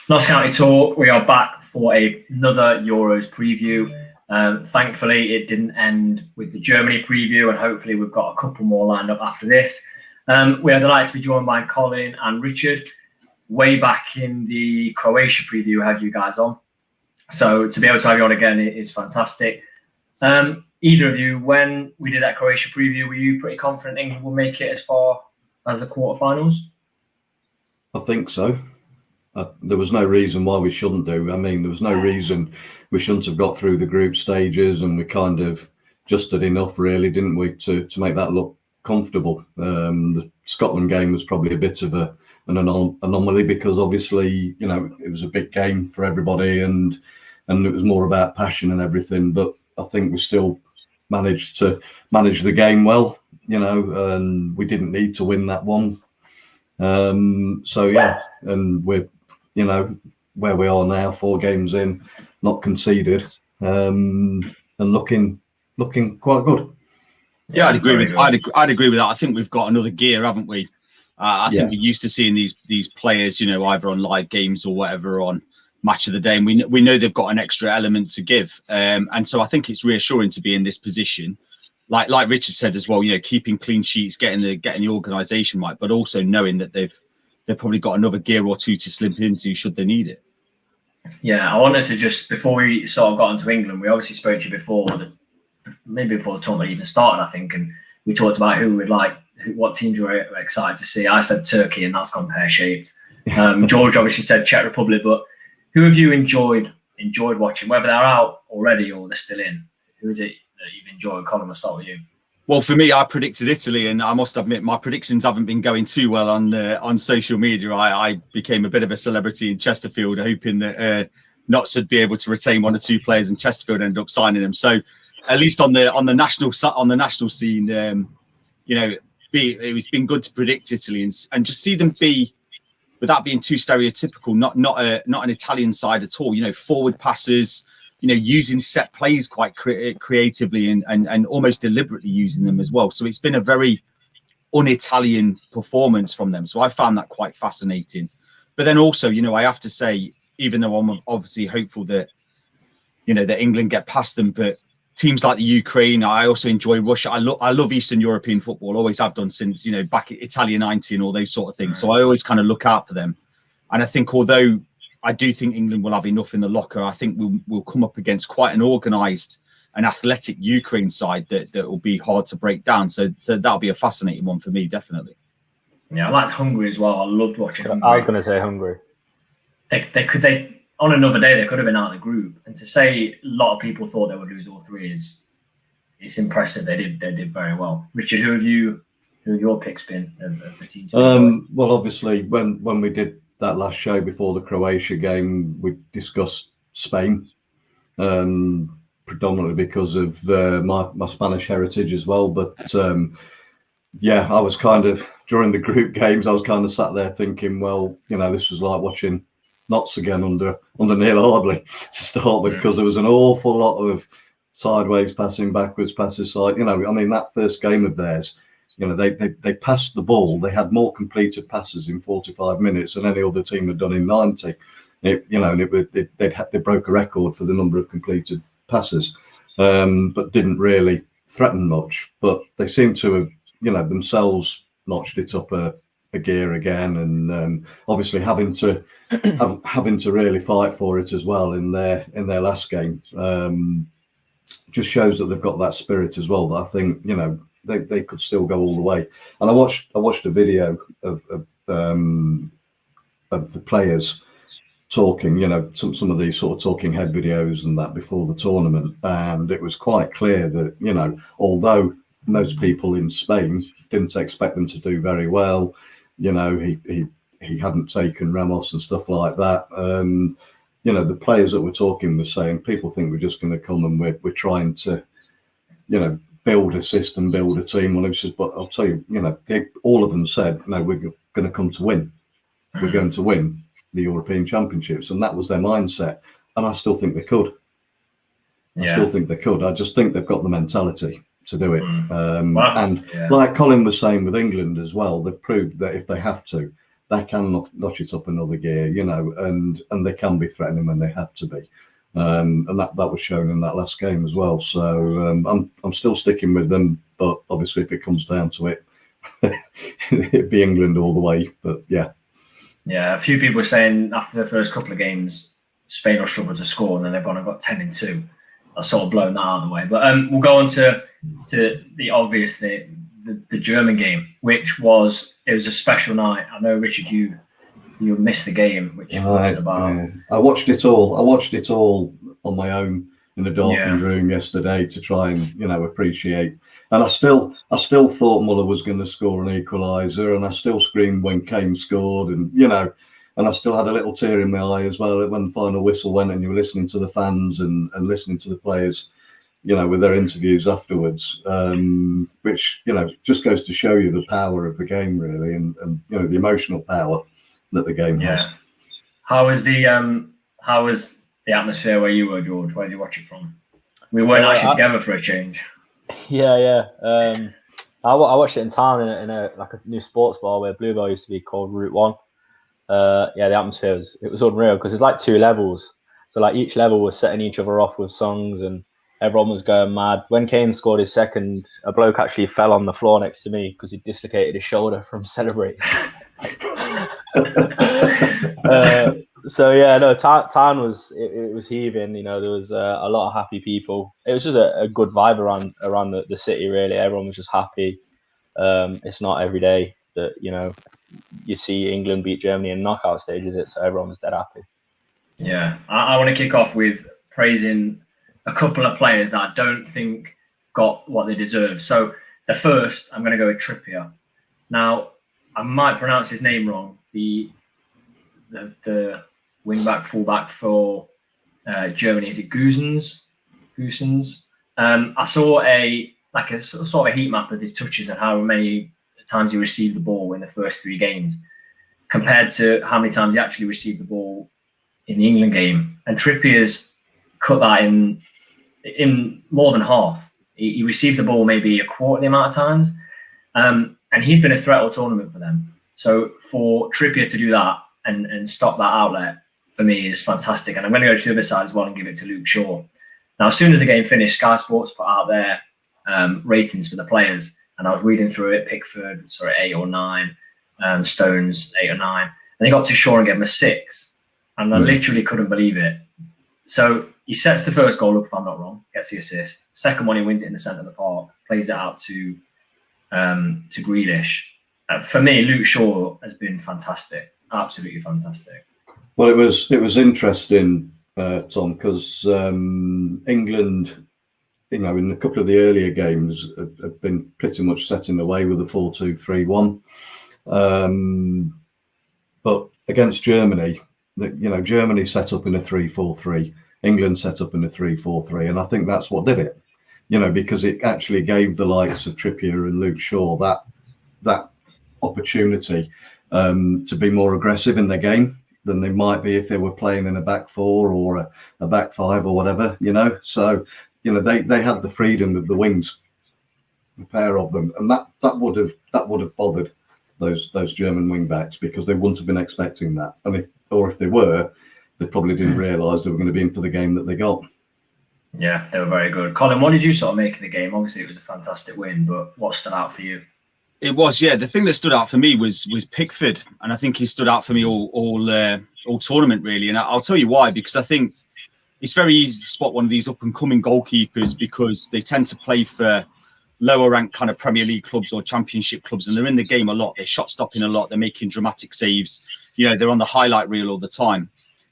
Notts County Talk, we are back for another Euros preview. Thankfully, it didn't end with the Germany preview, and hopefully we've got a couple more lined up after this. We are delighted to be joined by Colin and Richard. Way back in the Croatia preview, I had you guys on. So to be able to have you on again is fantastic. Either of you, when we did that Croatia preview, were you pretty confident England will make it as far as the quarterfinals? I think so. There was no reason why we shouldn't do. I mean, there was no reason we shouldn't have got through the group stages, and we kind of just did enough, really, didn't we, to make that look comfortable. The Scotland game was probably a bit of an anomaly because obviously, you know, it was a big game for everybody, and it was more about passion and everything. But I think we still managed to manage the game well, you know, and we didn't need to win that one. So yeah, and we're, you know, where we are now, 4 games in, not conceded, and looking quite good. Yeah, I'd agree with that. I think we've got another gear, haven't we? I think we're used to seeing these players, you know, either on live games or whatever on Match of the Day, and we know they've got an extra element to give, and so I think it's reassuring to be in this position. Like Richard said as well, you know, keeping clean sheets, getting the organisation right, but also knowing that they've probably got another gear or two to slip into should they need it. Yeah, I wanted to just, before we sort of got into England, we obviously spoke to you before, maybe before the tournament even started, I think, and we talked about who we'd like, what teams we were excited to see. I said Turkey, and that's gone pear-shaped. George obviously said Czech Republic, but who have you enjoyed watching, whether they're out already or they're still in? Who is it that you've enjoyed? Colin, we'll start with you. Well, for me, I predicted Italy, and I must admit my predictions haven't been going too well on social media. I became a bit of a celebrity in Chesterfield, hoping that Notts would be able to retain 1 or 2 players, and Chesterfield ended up signing them. So, at least on the national scene, you know, it's been good to predict Italy and just see them be, without being too stereotypical, not an Italian side at all. You know, forward passes, you know, using set plays quite creatively and almost deliberately using them as well. So it's been a very un-Italian performance from them. So I found that quite fascinating. But then also, you know, I have to say, even though I'm obviously hopeful that, you know, that England get past them, but teams like the Ukraine, I also enjoy Russia. I love Eastern European football, always have done since, you know, back at Italia 90 and all those sort of things. So I always kind of look out for them. And I think although I do think England will have enough in the locker, I think we'll come up against quite an organised and athletic Ukraine side that will be hard to break down. So that'll be a fascinating one for me, definitely. Yeah, I liked Hungary as well. I loved watching Hungary. I was going to say Hungary. They on another day they could have been out of the group, and to say a lot of people thought they would lose all 3 it's impressive. They did very well. Richard, who have your picks been of the teams? Well, obviously when we did that last show before the Croatia game, we discussed Spain, predominantly because of my Spanish heritage as well. But yeah, I was kind of, during the group games, I was kind of sat there thinking, well, you know, this was like watching Notts again under Neil Hardley to start with, because there was an awful lot of sideways passing, backwards passes. Like, you know, I mean, that first game of theirs, you know, they passed the ball. They had more completed passes in 45 minutes than any other team had done in 90. You know, and they broke a record for the number of completed passes, but didn't really threaten much. But they seem to have, you know, themselves notched it up a gear again, and obviously having to really fight for it as well in their last game just shows that they've got that spirit as well. That I think, you know, they could still go all the way. And I watched a video of the players talking, you know, some of these sort of talking head videos and that before the tournament, and it was quite clear that, you know, although most people in Spain didn't expect them to do very well, you know, he hadn't taken Ramos and stuff like that. You know, the players that were talking were saying, people think we're just going to come and we're trying to, you know, build a system, build a team. Well, it was just, but I'll tell you, you know, all of them said, no, we're going to come to win. We're going to win the European Championships, and that was their mindset. And I still think they could. I still think they could. I just think they've got the mentality to do it. Like Colin was saying with England as well, they've proved that if they have to, they can notch it up another gear, you know, and they can be threatening when they have to be. And that was shown in that last game as well. So I'm still sticking with them, but obviously if it comes down to it, it'd be England all the way. But yeah. Yeah, a few people were saying after the first couple of games, Spain will struggle to score, and then they've gone and got 10-2. That's sort of blown that out of the way. But we'll go on to the obvious thing, the German game, which was a special night. I know, Richard, you missed the game, which was about. I watched it all. On my own in a darkened room yesterday to try and, you know, appreciate. And I still thought Muller was going to score an equaliser, and I still screamed when Kane scored, and you know, and I still had a little tear in my eye as well when the final whistle went, and you were listening to the fans and listening to the players, you know, with their interviews afterwards, which, you know, just goes to show you the power of the game, really, and you know, the emotional power that the game has. How was the atmosphere where you were, George? Where did you watch it from? We weren't actually together for a change. Yeah. I watched it in town in a new sports bar where Bluebell used to be called Route 1. The atmosphere was unreal because it's like 2 levels. So like each level was setting each other off with songs and everyone was going mad. When Kane scored his second, a bloke actually fell on the floor next to me because he dislocated his shoulder from celebrating. Town was heaving. You know, there was a lot of happy people. It was just a good vibe around the city. Really, everyone was just happy. It's not every day that, you know, you see England beat Germany in knockout stage, is it? So everyone was dead happy. Yeah, I want to kick off with praising a couple of players that I don't think got what they deserve. So the first, I'm going to go with Trippier. Now, I might pronounce his name wrong. The wing-back, full-back for Germany, is it Goosens? I saw a sort of a heat map of his touches and how many times he received the ball in the first 3 games compared to how many times he actually received the ball in the England game. And Trippier's cut that in more than half. He received the ball maybe a quarter the amount of times. And he's been a threat all tournament for them. So for Trippier to do that and stop that outlet, for me, is fantastic. And I'm going to go to the other side as well and give it to Luke Shaw. Now, as soon as the game finished, Sky Sports put out their ratings for the players. And I was reading through it. Pickford, 8 or 9. Stones, 8 or 9. And they got to Shaw and gave him a 6. And I literally couldn't believe it. So he sets the first goal up, if I'm not wrong, gets the assist. Second one, he wins it in the centre of the park, plays it out to Grealish. For me, Luke Shaw has been fantastic, absolutely fantastic. Well, it was interesting, Tom, because England, you know, in a couple of the earlier games, have been pretty much setting away with a 4-2-3-1. But against Germany, you know, Germany set up in a 3-4-3. England set up in a 3-4-3, and I think that's what did it. You know, because it actually gave the likes of Trippier and Luke Shaw that opportunity to be more aggressive in their game than they might be if they were playing in a back 4 or a back 5 or whatever. You know, so you know they had the freedom of the wings, the pair of them, and that would have bothered those German wing backs because they wouldn't have been expecting that, and if they were, they probably didn't realise they were going to be in for the game that they got. Yeah, they were very good. Colin, what did you sort of make of the game? Obviously, it was a fantastic win, but what stood out for you? It was, yeah. The thing that stood out for me was Pickford, and I think he stood out for me all tournament really. And I'll tell you why, because I think it's very easy to spot one of these up and coming goalkeepers because they tend to play for lower ranked kind of Premier League clubs or Championship clubs, and they're in the game a lot. They're shot stopping a lot. They're making dramatic saves. You know, they're on the highlight reel all the time.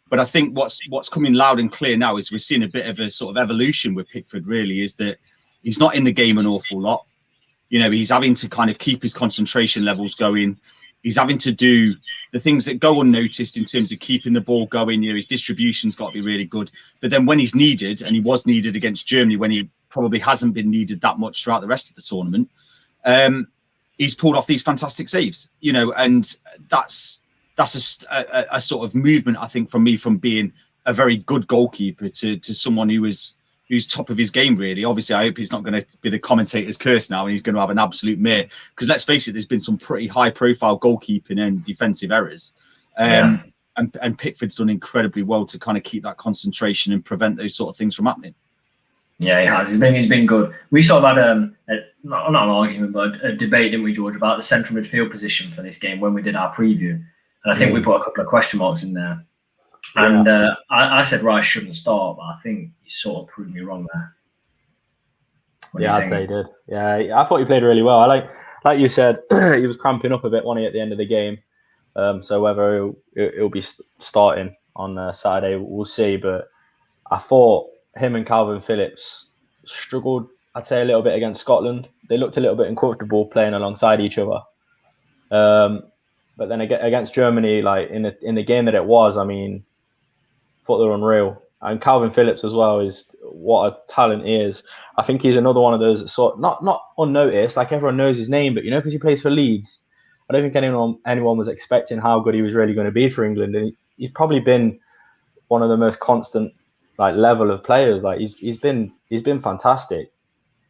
But I think what's coming loud and clear now is we're seeing a bit of a sort of evolution with Pickford, really, is that he's not in the game an awful lot. You know, he's having to kind of keep his concentration levels going. He's having to do the things that go unnoticed in terms of keeping the ball going. You know, his distribution's got to be really good. But then when he's needed, and he was needed against Germany when he probably hasn't been needed that much throughout the rest of the tournament, he's pulled off these fantastic saves, you know, and that's a sort of movement, I think, from me, from being a very good goalkeeper to someone who who's top of his game, really. Obviously, I hope he's not going to be the commentator's curse now and he's going to have an absolute mare. Because let's face it, there's been some pretty high-profile goalkeeping and defensive errors. And Pickford's done incredibly well to kind of keep that concentration and prevent those sort of things from happening. Yeah, he has. He's been good. We sort of had not an argument, but a debate, didn't we, George, about the central midfield position for this game when we did our preview. And I think we put a couple of question marks in there. And I said Rice shouldn't start, but I think he sort of proved me wrong there. I'd say he did. Yeah, I thought he played really well. I like you said, he was cramping up a bit, wasn't he, at the end of the game. So whether it'll be starting on Saturday, we'll see. But I thought him and Calvin Phillips struggled, I'd say, a little bit against Scotland. They looked a little bit uncomfortable playing alongside each other. But then against Germany, like in the game that it was, I mean, I thought they were unreal. And Calvin Phillips as well is what a talent he is. I think he's another one of those sort not unnoticed, like everyone knows his name, but because he plays for Leeds, I don't think anyone was expecting how good he was really going to be for England. And he's probably been one of the most constant level of players. Like he's been fantastic.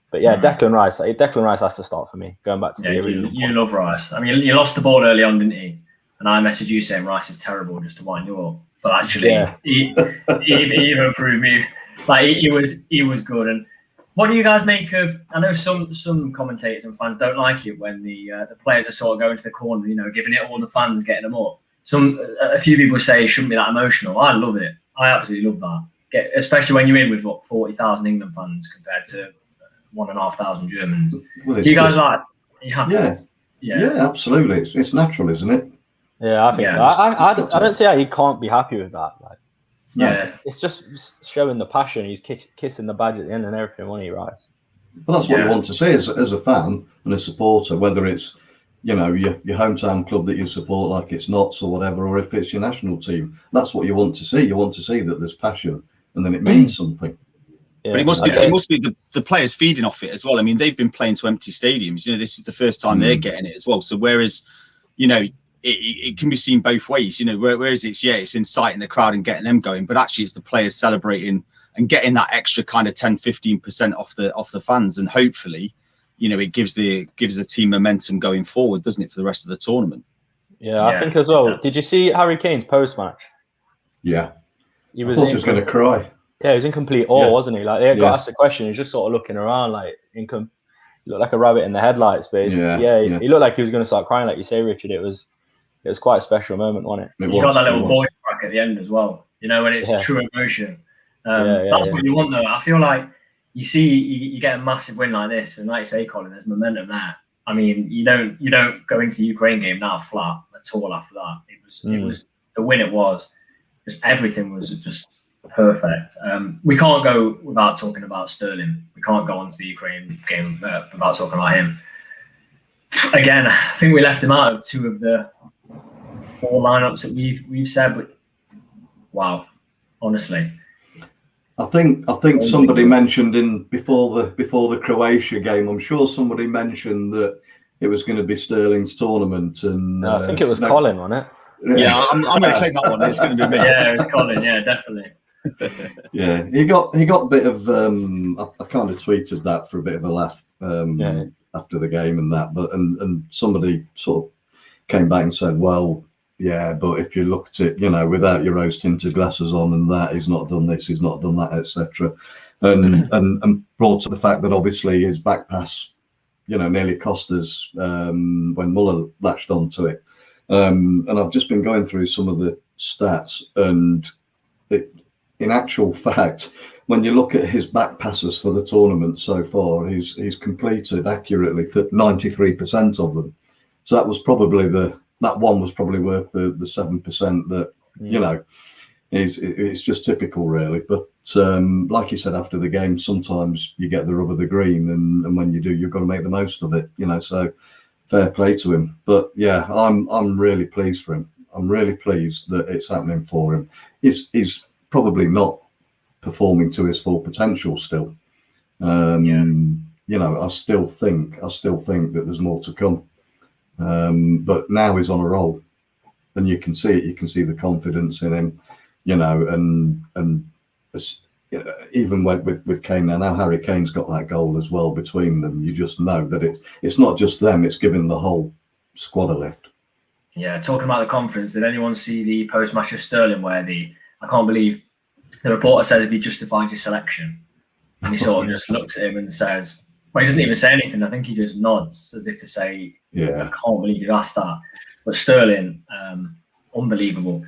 But yeah, Declan Rice has to start for me. Going back to the original. You love Rice. I mean, you lost the ball early on, didn't he? And I messaged you saying Rice is terrible just to wind you up. But actually, he even proved me. Like he was good. And what do you guys make of? I know some commentators and fans don't like it when the players are sort of going to the corner, giving it all the fans, getting them up. A few people say it shouldn't be that emotional. I love it. I absolutely love that. Especially when you're in with 40,000 England fans compared to 1,500 Germans. Well, you guys are you happy? Yeah, absolutely. It's natural, isn't it? Yeah, I think so. I don't see how he can't be happy with that. It's just showing the passion. He's kissing the badge at the end and everything when he Rice. Well, that's what you want to see as a fan and a supporter, whether it's your hometown club that you support, like it's Notts or whatever, or if it's your national team. That's what you want to see. You want to see that there's passion, and then it means something. Yeah, but it must be the players feeding off it as well. I mean, they've been playing to empty stadiums. This is the first time they're getting it as well. So whereas, it can be seen both ways. Whereas it's inciting the crowd and getting them going, but actually it's the players celebrating and getting that extra kind of 10-15% off the fans, and hopefully, it gives the team momentum going forward, doesn't it, for the rest of the tournament? Yeah, I think as well. Yeah. Did you see Harry Kane's post match? Yeah, I thought he was going to cry. Yeah, he was in complete awe, wasn't he? Like they got asked a question, he was just sort of looking around, like he looked like a rabbit in the headlights. But he looked like he was going to start crying, like you say, Richard. It was quite a special moment, wasn't it? You got that little voice crack at the end as well. When it's true emotion. That's what you want, though. I feel like you get a massive win like this, and like you say, Colin, there's momentum there. I mean, you don't go into the Ukraine game now flat at all after that. It was the win. It was just everything was just perfect. We can't go without talking about Sterling. We can't go on to the Ukraine game without talking about him. Again, I think we left him out of 2 of the 4 lineups that we've said. But wow, honestly. I think somebody mentioned before the Croatia game. I'm sure somebody mentioned that it was going to be Sterling's tournament, and I think it was Colin, wasn't it? Yeah, I'm going to claim that one. It's going to be me. Yeah, it was Colin. Yeah, definitely. Yeah, he got a bit of. I kind of tweeted that for a bit of a laugh after the game and that, but and somebody sort of came back and said, well, yeah, but if you looked at without your rose-tinted glasses on and that, he's not done this, he's not done that, etc. And brought to the fact that obviously his back pass, nearly cost us when Muller latched onto it. And I've just been going through some of the stats, and in actual fact, when you look at his back passes for the tournament so far, he's completed accurately 93% of them. So that was probably that one was probably worth the 7% that it's just typical, really. But like you said after the game, sometimes you get the rub of the green, and when you do, you've got to make the most of it. So fair play to him. But yeah, I'm really pleased for him. I'm really pleased that it's happening for him. He's probably not performing to his full potential still. I still think that there's more to come. But now he's on a roll, and you can see it. You can see the confidence in him, and even with Kane now Harry Kane's got that goal as well between them. You just know that it's not just them; it's giving the whole squad a lift. Yeah, talking about the conference, did anyone see the post-match of Sterling where I can't believe the reporter says if he justified his selection, and he sort of just looks at him and says, well, he doesn't even say anything. I think he just nods as if to say, I can't believe you asked that. But Sterling, unbelievable.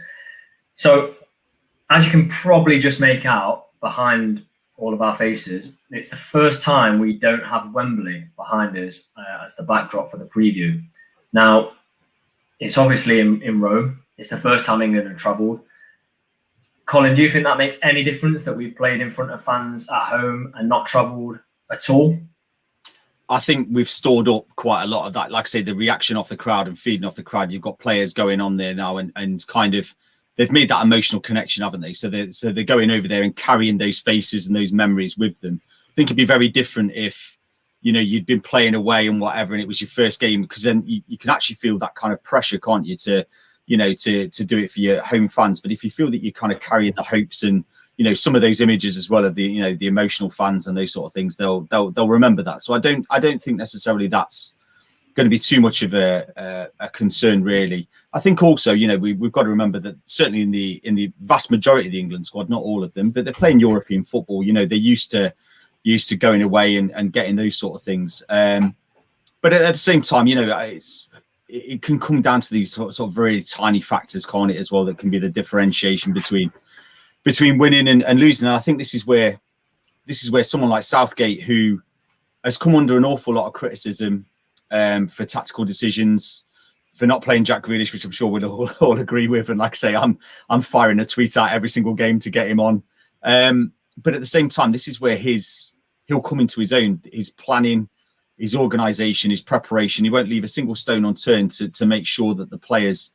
So as you can probably just make out behind all of our faces, it's the first time we don't have Wembley behind us as the backdrop for the preview. Now, it's obviously in Rome. It's the first time England have travelled. Colin, do you think that makes any difference that we've played in front of fans at home and not travelled at all? I think we've stored up quite a lot of that. Like I say, the reaction off the crowd and feeding off the crowd. You've got players going on there now and kind of they've made that emotional connection, haven't they? So they're going over there and carrying those faces and those memories with them. I think it'd be very different if, you'd been playing away and whatever, and it was your first game, because then you can actually feel that kind of pressure, can't you, to do it for your home fans. But if you feel that you're kind of carrying the hopes and, some of those images as well of the, the emotional fans and those sort of things, they'll remember that. So I don't think necessarily that's going to be too much of a concern, really. I think also, we've got to remember that certainly in the vast majority of the England squad, not all of them, but they're playing European football. They're used to going away and getting those sort of things. But at the same time, it can come down to these sort of very tiny factors, can't it, as well, that can be the differentiation between winning and losing. And I think this is where someone like Southgate, who has come under an awful lot of criticism for tactical decisions, for not playing Jack Grealish, which I'm sure we'll all agree with. And like I say, I'm firing a tweet out every single game to get him on. But at the same time, this is where he'll come into his own, his planning, his organisation, his preparation. He won't leave a single stone unturned to make sure that the players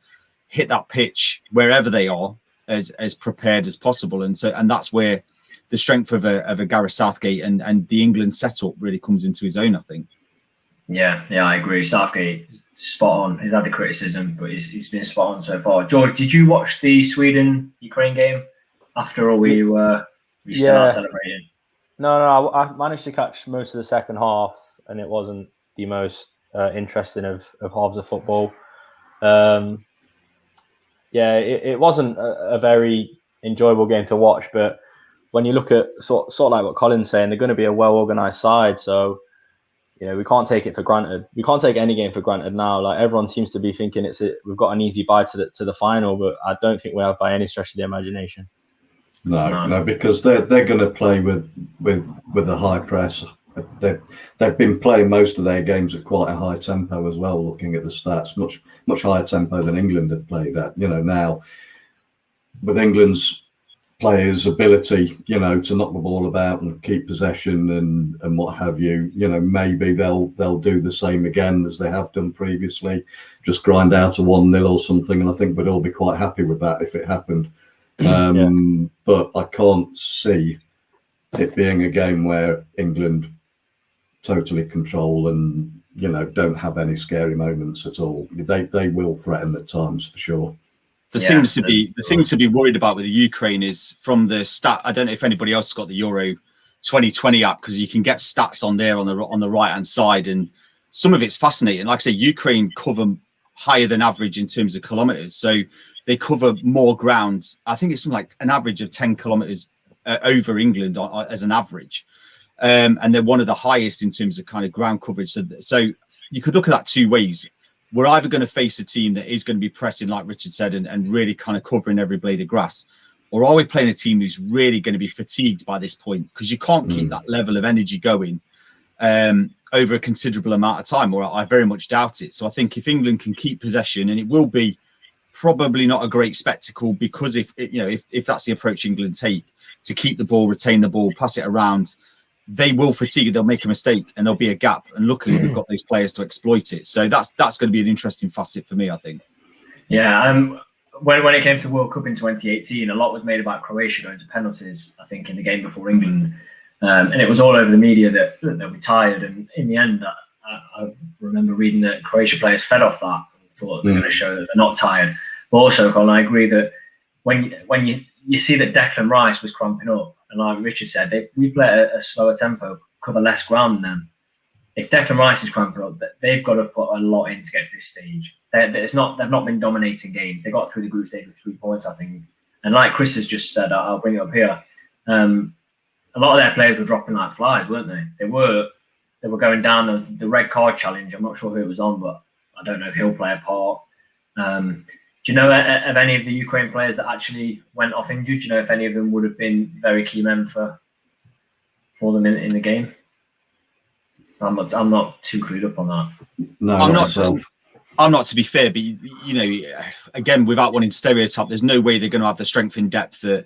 hit that pitch wherever they are as prepared as possible. And that's where the strength of a Gareth Southgate and the England setup really comes into his own, I think. Yeah, I agree. Southgate, spot on. He's had the criticism, but he's been spot on so far. George, did you watch the Sweden-Ukraine game after all? Were you still out celebrating? No, I managed to catch most of the second half, and it wasn't the most interesting of halves of football. It wasn't a very enjoyable game to watch, but when you look at sort of like what Colin's saying, they're going to be a well-organised side, so we can't take it for granted. We can't take any game for granted now. Like, everyone seems to be thinking we've got an easy bye to the final, but I don't think we have by any stretch of the imagination. No, because they're going to play with a high press. They've been playing most of their games at quite a high tempo as well. Looking at the stats, much higher tempo than England have played at. Now with England's players' ability, to knock the ball about and keep possession and what have you, maybe they'll do the same again as they have done previously, just grind out a 1-0 or something, and I think we'd all be quite happy with that if it happened. But I can't see it being a game where England totally control and don't have any scary moments at all. They will threaten at times for sure. The thing to be worried about with the Ukraine is from the stat. I don't know if anybody else has got the Euro 2020 app, because you can get stats on there on the right hand side, and some of it's fascinating. Like I say, Ukraine cover higher than average in terms of kilometers, so they cover more ground. I think it's something like an average of 10 kilometers over England as an average, and they're one of the highest in terms of kind of ground coverage. So you could look at that two ways. We're either going to face a team that is going to be pressing, like Richard said, and really kind of covering every blade of grass, or are we playing a team who's really going to be fatigued by this point? Because you can't keep that level of energy going over a considerable amount of time, or I very much doubt it. So I think if England can keep possession, and it will be probably not a great spectacle, because if that's the approach England take, to keep the ball, retain the ball, pass it around, they will fatigue. They'll make a mistake, and there'll be a gap. And luckily, we've got those players to exploit it. So that's going to be an interesting facet for me, I think. Yeah. When it came to the World Cup in 2018, a lot was made about Croatia going to penalties, I think, in the game before England. And it was all over the media that they were tired. And in the end, I remember reading that Croatia players fed off that and thought they're going to show that they're not tired. But also, Colin, I agree that when you see that Declan Rice was cramping up, and like Richard said, we play at a slower tempo, cover less ground than them. If Declan Rice is cramping up, they've got to put a lot in to get to this stage. They've not been dominating games. They got through the group stage with 3 points, I think. And like Chris has just said, I'll bring it up here. A lot of their players were dropping like flies, weren't they? They were going down. There was the red card challenge. I'm not sure who it was on, but I don't know if he'll play a part. Do you know of any of the Ukraine players that actually went off injured? Do you know if any of them would have been very key men for them in the game? I'm not too clued up on that. No, I'm not. myself. I'm not, to be fair, but you know, again, without wanting to stereotype, there's no way they're going to have the strength in depth that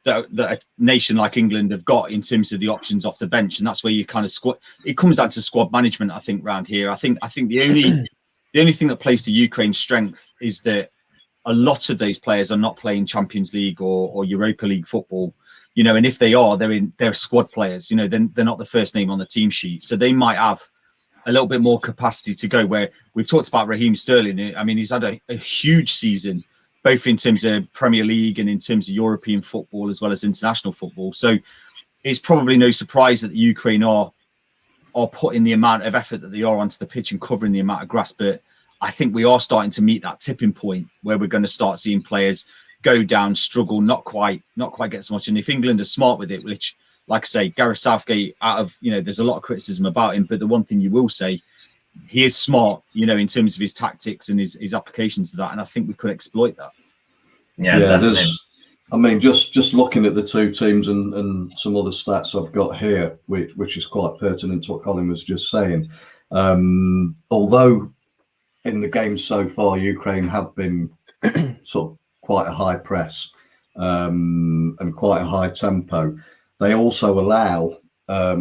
a nation like England have got in terms of the options off the bench, and that's where you kind of squad. It comes down to squad management, I think, round here. I think the only thing that plays to Ukraine's strength is that a lot of those players are not playing Champions League or Europa League football, you know, and if they are, they're squad players. You know, they're not the first name on the team sheet, so they might have a little bit more capacity to go. Where we've talked about Raheem Sterling. I mean, he's had a huge season, both in terms of Premier League and in terms of European football as well as international football. So it's probably no surprise that the Ukraine are putting the amount of effort that they are onto the pitch and covering the amount of grass. But I think we are starting to meet that tipping point where we're going to start seeing players go down, struggle, not quite get so much. And if England are smart with it, which, like I say, Gareth Southgate, there's a lot of criticism about him, but the one thing you will say, he is smart, you know, in terms of his tactics and his applications to that. And I think we could exploit that. Yeah, definitely. I mean, just looking at the two teams and some other stats I've got here, which is quite pertinent to what Colin was just saying. Although in the games so far, Ukraine have been sort of quite a high press and quite a high tempo, they also allow a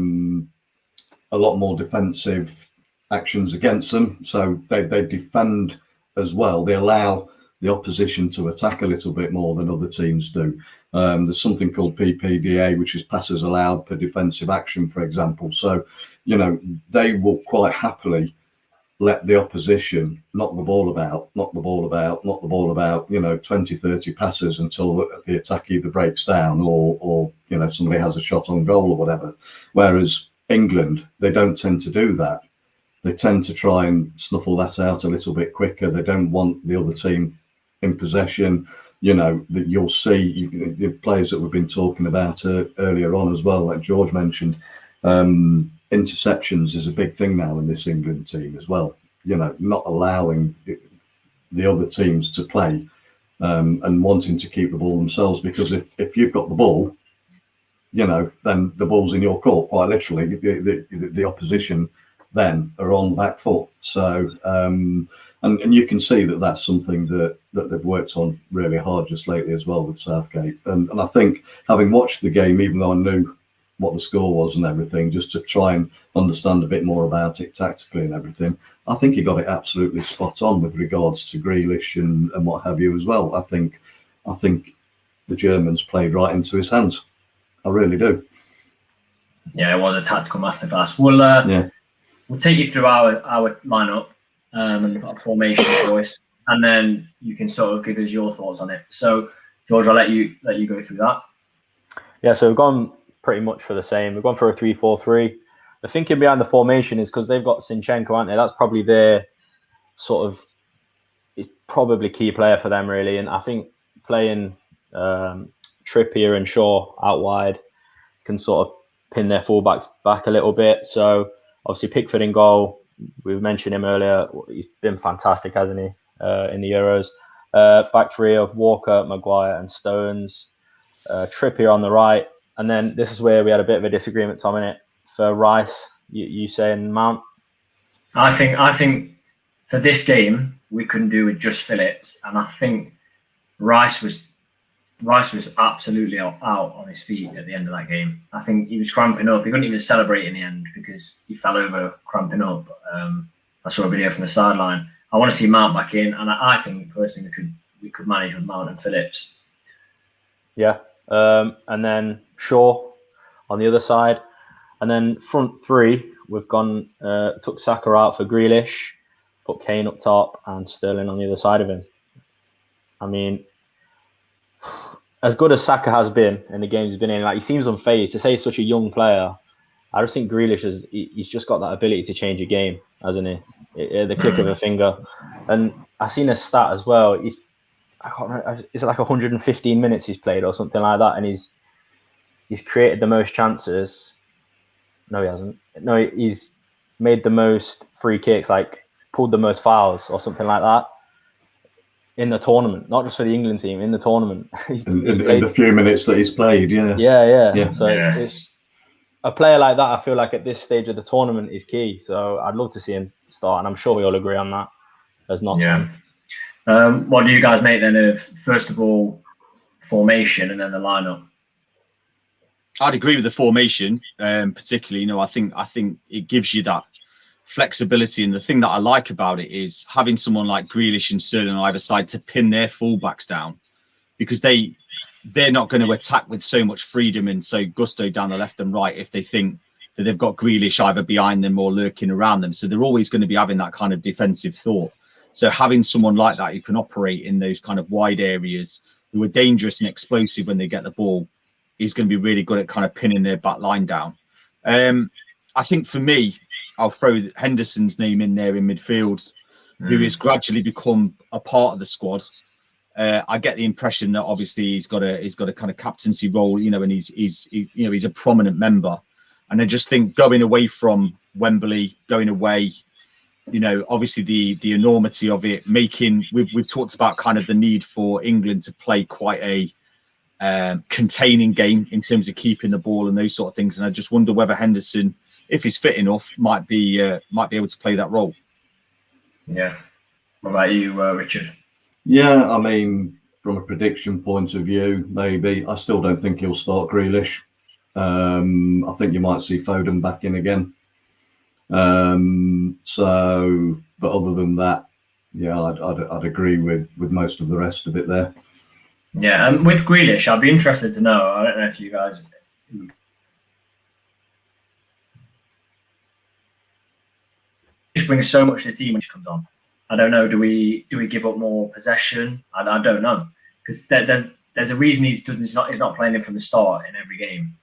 lot more defensive actions against them. So they defend as well. They allow the opposition to attack a little bit more than other teams do. There's something called PPDA, which is passes allowed per defensive action, for example. So, you know, they will quite happily let the opposition knock the ball about, you know, 20, 30 passes until the attack either breaks down or you know, somebody has a shot on goal or whatever. Whereas England, they don't tend to do that. They tend to try and snuffle that out a little bit quicker. They don't want the other team in possession. You know, that you'll see the players that we've been talking about earlier on as well, like George mentioned. Interceptions is a big thing now in this England team as well. You know, not allowing the other teams to play and wanting to keep the ball themselves, because if you've got the ball, you know, then the ball's in your court, quite literally. The opposition then are on the back foot. So, and you can see that that's something that they've worked on really hard just lately as well with Southgate. And I think, having watched the game, even though I knew what the score was and everything, just to try and understand a bit more about it tactically and everything, I think he got it absolutely spot on with regards to Grealish and what have you as well. I think the Germans played right into his hands. I really do. Yeah, it was a tactical masterclass. We'll take you through our lineup and a formation choice, and then you can sort of give us your thoughts on it. So, George, I'll let you go through that. Yeah, so we've gone pretty much for the same. We've gone for a 3-4-3. The thinking behind the formation is because they've got Zinchenko, aren't they? That's probably their sort of, it's probably key player for them, really. And I think playing Trippier and Shaw out wide can sort of pin their fullbacks back a little bit. So obviously Pickford in goal. We mentioned him earlier. He's been fantastic, hasn't he, in the Euros? Back three of Walker, Maguire and Stones. Trippier on the right. And then this is where we had a bit of a disagreement, Tom, innit? For Rice, you saying Mount? I think for this game we couldn't do with just Phillips, and I think Rice was absolutely out on his feet at the end of that game. I think he was cramping up. He couldn't even celebrate in the end because he fell over cramping up. I saw a video from the sideline. I want to see Mount back in, and I think personally we could manage with Mount and Phillips. Yeah, and then Shaw on the other side. And then front three, we've gone, took Saka out for Grealish, put Kane up top and Sterling on the other side of him. I mean, as good as Saka has been in the games he's been in, like he seems unfazed. To say he's such a young player, I just think Grealish he's just got that ability to change a game, hasn't he? At the click of a finger. And I've seen a stat as well. I can't remember, is it like 115 minutes he's played or something like that? And he's created the most chances. No, he hasn't. No, he's made the most free kicks, like pulled the most fouls or something like that in the tournament, not just for the England team, in the tournament. in the few minutes that he's played, yeah. Yeah. So it's a player like that, I feel like at this stage of the tournament is key. So I'd love to see him start, and I'm sure we all agree on that. There's not. Yeah. What do you guys make then of, first of all, formation and then the lineup? I'd agree with the formation, particularly. You know, I think it gives you that flexibility, and the thing that I like about it is having someone like Grealish and Sterling on either side to pin their fullbacks down, because they're not going to attack with so much freedom and so gusto down the left and right if they think that they've got Grealish either behind them or lurking around them. So they're always going to be having that kind of defensive thought. So having someone like that who can operate in those kind of wide areas, who are dangerous and explosive when they get the ball, is going to be really good at kind of pinning their back line down. I think for me, I'll throw Henderson's name in there in midfield, who has gradually become a part of the squad. I get the impression that obviously he's got a kind of captaincy role, you know, and he's a prominent member. And I just think going away from Wembley, going away, you know, obviously the enormity of it, we've talked about kind of the need for England to play quite a containing game in terms of keeping the ball and those sort of things. And I just wonder whether Henderson, if he's fit enough, might be able to play that role. Yeah. What about you, Richard? Yeah, I mean, from a prediction point of view, maybe. I still don't think he'll start Grealish. I think you might see Foden back in again. But other than that, yeah, I'd agree with most of the rest of it there. Yeah, and with Grealish, I'd be interested to know. I don't know if you guys brings so much to the team when she comes on. I don't know. Do we give up more possession? I don't know, because there's a reason he's not playing him from the start in every game.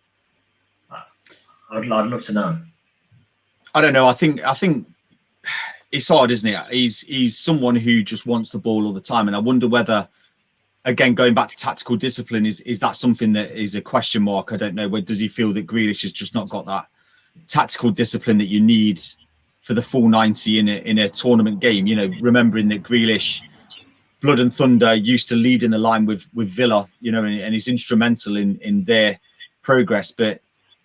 I'd love to know. I don't know. I think it's hard, isn't it? He's someone who just wants the ball all the time, and I wonder whether, again, going back to tactical discipline, is that something that is a question mark? I don't know. Does he feel that Grealish has just not got that tactical discipline that you need for the full 90 in a tournament game? You know, remembering that Grealish, blood and thunder, used to lead in the line with Villa, you know, and he's instrumental in their progress, but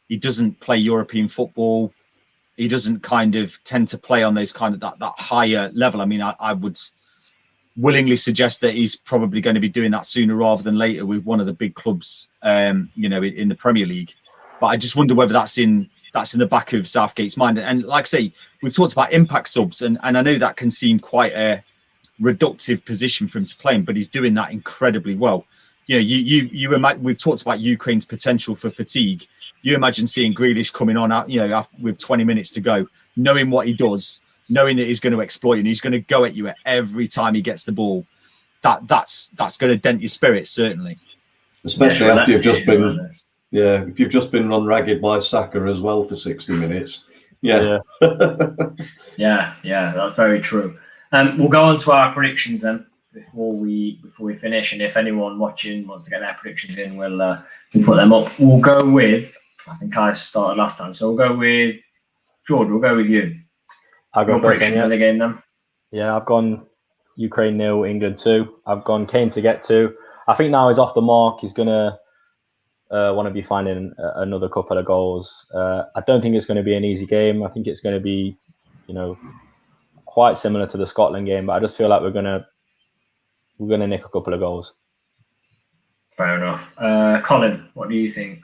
he doesn't play European football. He doesn't kind of tend to play on those kind of that higher level. I mean, I would willingly suggest that he's probably going to be doing that sooner rather than later with one of the big clubs, you know, in the Premier League. But I just wonder whether that's in the back of Southgate's mind. And like I say, we've talked about impact subs, and I know that can seem quite a reductive position for him to play in, but he's doing that incredibly well. You know, you imagine, we've talked about Ukraine's potential for fatigue. You imagine seeing Grealish coming on out, you know, with 20 minutes to go, knowing what he does, knowing that he's going to exploit and he's going to go at you every time he gets the ball. That's going to dent your spirit, certainly. Especially after you've just been, if you've just been run ragged by Saka as well for 60 minutes. Yeah, that's very true. We'll go on to our predictions then before we finish, and if anyone watching wants to get their predictions in, we'll put them up. We'll go with, I think I started last time, so we'll go with George. We'll go with you. I'll go first then, for the game then. Yeah, I've gone Ukraine 0, England 2. I've gone Kane to get 2. I think now he's off the mark. He's gonna want to be finding another couple of goals. I don't think it's going to be an easy game. I think it's going to be, you know, quite similar to the Scotland game, but I just feel like we're gonna nick a couple of goals. Fair enough. Colin, what do you think?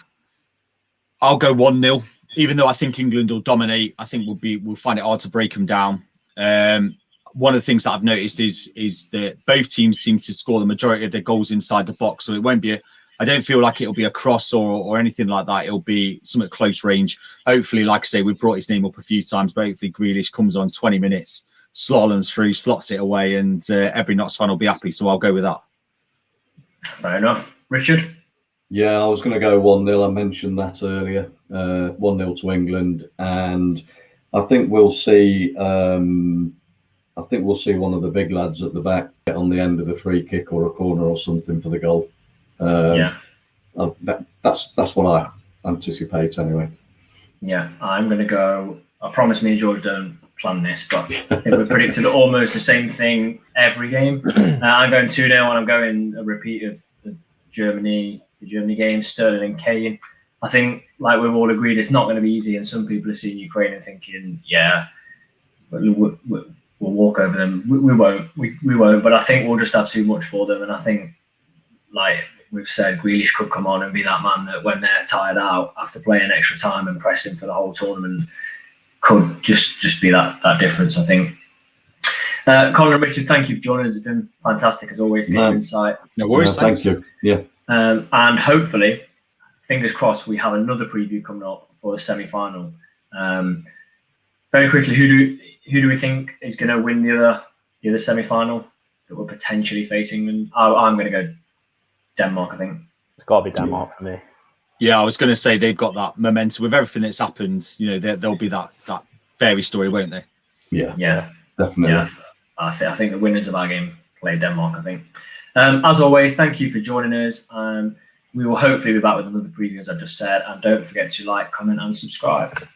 I'll go 1-0. Even though I think England will dominate, I think we'll find it hard to break them down. One of the things that I've noticed is that both teams seem to score the majority of their goals inside the box, so it won't be I don't feel like it'll be a cross or anything like that. It'll be some at close range. Hopefully, like I say, we've brought his name up a few times, but hopefully Grealish comes on 20 minutes, slaloms through, slots it away, and every Notts fan will be happy. So I'll go with that. Fair enough. Richard? Yeah, I was going to go 1-0. I mentioned that earlier. 1-0 to England, and I think we'll see. I think we'll see one of the big lads at the back get on the end of a free kick or a corner or something for the goal. That's what I anticipate anyway. Yeah, I'm going to go. I promise me and George don't plan this, but I think we predicted almost the same thing every game. I'm going 2-0, and I'm going a repeat of the Germany game, Sterling and Kane. I think, like we've all agreed, it's not going to be easy, and some people are seeing Ukraine and thinking, yeah, we'll walk over them. We won't. We won't. But I think we'll just have too much for them, and I think, like we've said, Grealish could come on and be that man that when they're tired out after playing extra time and pressing for the whole tournament could just be that difference, I think. Colin and Richard, thank you for joining us. It's been fantastic as always to get your insight. No worries. Thank you. Yeah. And hopefully, fingers crossed, we have another preview coming up for the semi-final. Very quickly, who do we think is going to win the other semi-final that we're potentially facing? And I'm going to go Denmark, I think. It's got to be Denmark for me. Yeah, I was going to say they've got that momentum with everything that's happened. You know, there'll be that fairy story, won't they? Yeah, definitely. Yeah, I think the winners of our game play Denmark, I think. As always, thank you for joining us. We will hopefully be back with another preview, as I've just said. And don't forget to like, comment, and subscribe.